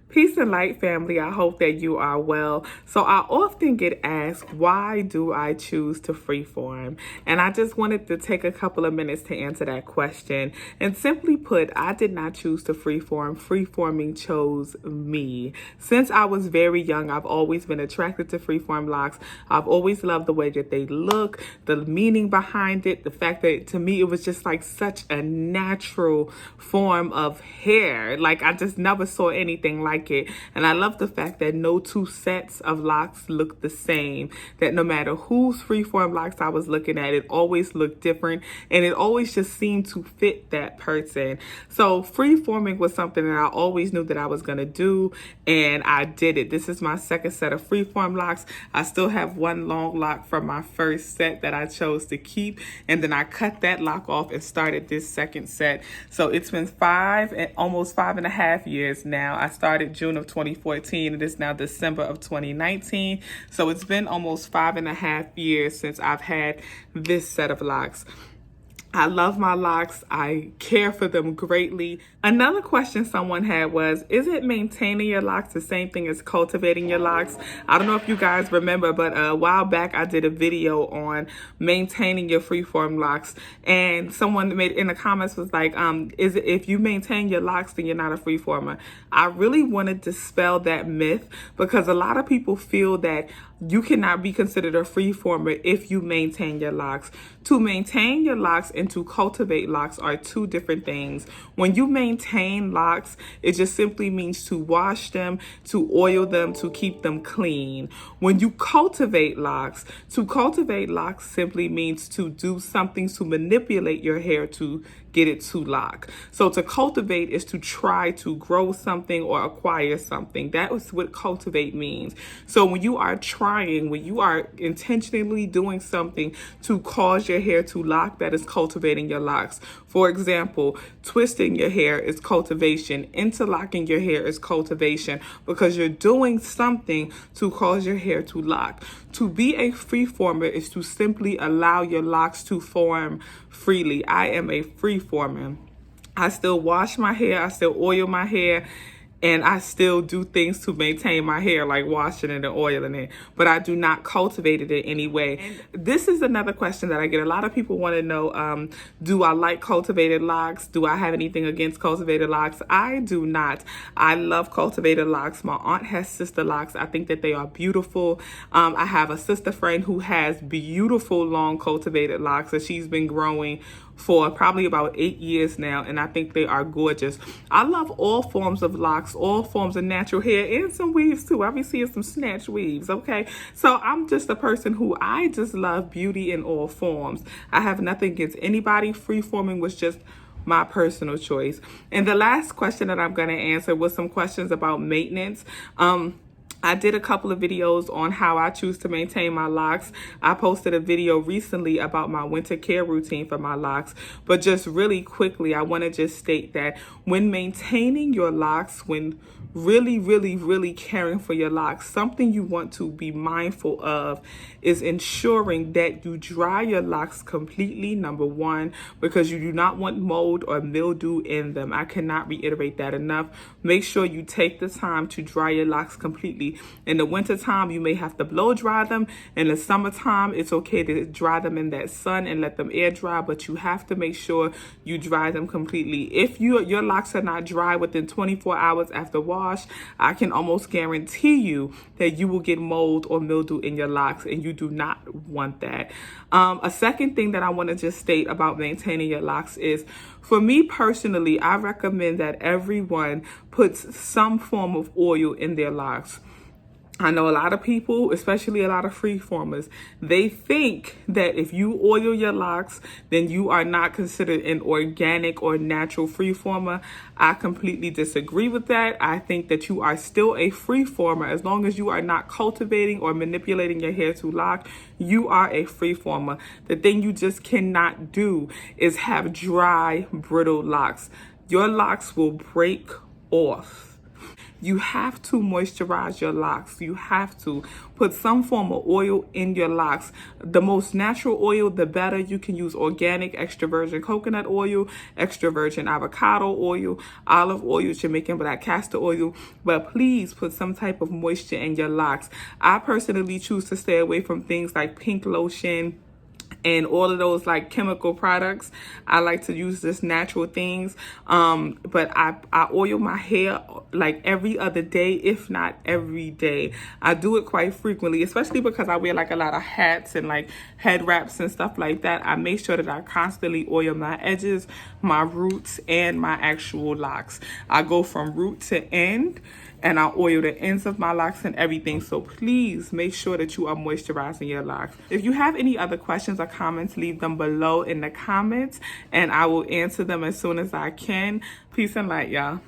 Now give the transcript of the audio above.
Peace and light, family. I hope that you are well. So I often get asked, why do I choose to freeform? And I just wanted to take a couple of minutes to answer that question. And simply put, I did not choose to freeform. Freeforming chose me. Since I was very young, I've always been attracted to freeform locks. I've always loved the way that they look, the meaning behind it, the fact that to me it was just like such a natural form of hair. Like I just never saw anything like it. And I love the fact that no two sets of locks look the same, that no matter whose freeform locks I was looking at, it always looked different and it always just seemed to fit that person. So freeforming was something that I always knew that I was going to do, and I did it. This is my second set of freeform locks. I still have one long lock from my first set that I chose to keep, and then I cut that lock off and started this second set. So it's been almost 5.5 years now. I started June of 2014. It is now December of 2019. So it's been almost 5.5 years since I've had this set of locks. I love my locks. I care for them greatly. Another question someone had was, is it maintaining your locks the same thing as cultivating your locks? I don't know if you guys remember, but a while back I did a video on maintaining your freeform locks, and someone made in the comments was like, is it if you maintain your locks, then you're not a freeformer? I really wanted to dispel that myth, because a lot of people feel that you cannot be considered a freeformer if you maintain your locks. To maintain your locks and to cultivate locks are two different things. When you maintain locks, it just simply means to wash them, to oil them, to keep them clean. When you cultivate locks, to cultivate locks simply means to do something to manipulate your hair to get it to lock. So to cultivate is to try to grow something or acquire something. That is what cultivate means. So when you are when you are intentionally doing something to cause your hair to lock, that is cultivating your locks. For example, twisting your hair is cultivation. Interlocking your hair is cultivation, because you're doing something to cause your hair to lock. To be a freeformer is to simply allow your locks to form freely. I am a freeformer. I still wash my hair, I still oil my hair, and I still do things to maintain my hair, like washing it and oiling it, but I do not cultivate it in any way. And this is another question that I get. A lot of people want to know, do I like cultivated locks? Do I have anything against cultivated locks? I do not. I love cultivated locks. My aunt has sister locks. I think that they are beautiful. I have a sister friend who has beautiful long cultivated locks that she's been growing for probably about 8 years now, and I think they are gorgeous. I love all forms of locks, all forms of natural hair, and some weaves too. I'll be seeing some snatch weaves, okay? So I'm just a person who I just love beauty in all forms. I have nothing against anybody. Freeforming was just my personal choice. And the last question that I'm going to answer was some questions about maintenance. I did a couple of videos on how I choose to maintain my locks. I posted a video recently about my winter care routine for my locks. But just really quickly, I want to just state that when maintaining your locks, when really caring for your locks, something you want to be mindful of is ensuring that you dry your locks completely, number one, because you do not want mold or mildew in them. I cannot reiterate that enough. Make sure you take the time to dry your locks completely. In the wintertime, you may have to blow dry them. In the summertime, it's okay to dry them in that sun and let them air dry, but you have to make sure you dry them completely. If your locks are not dry within 24 hours after wash, I can almost guarantee you that you will get mold or mildew in your locks, and you do not want that. A second thing that I want to just state about maintaining your locks is, for me personally, I recommend that everyone puts some form of oil in their locks. I know a lot of people, especially a lot of freeformers, they think that if you oil your locks, then you are not considered an organic or natural freeformer. I completely disagree with that. I think that you are still a freeformer. As long as you are not cultivating or manipulating your hair to lock, you are a freeformer. The thing you just cannot do is have dry, brittle locks. Your locks will break off. You have to moisturize your locks. You have to put some form of oil in your locks. The most natural oil, the better. You can use organic, extra virgin coconut oil, extra virgin avocado oil, olive oil, Jamaican black castor oil. But please put some type of moisture in your locks. I personally choose to stay away from things like pink lotion and all of those like chemical products. I like to use just natural things. But I oil my hair like every other day, if not every day. I do it quite frequently, especially because I wear like a lot of hats and like head wraps and stuff like that. I make sure that I constantly oil my edges, my roots, and my actual locks. I go from root to end, and I oil the ends of my locks and everything. So please make sure that you are moisturizing your locks. If you have any other questions or comments, leave them below in the comments and I will answer them as soon as I can. Peace and light, y'all.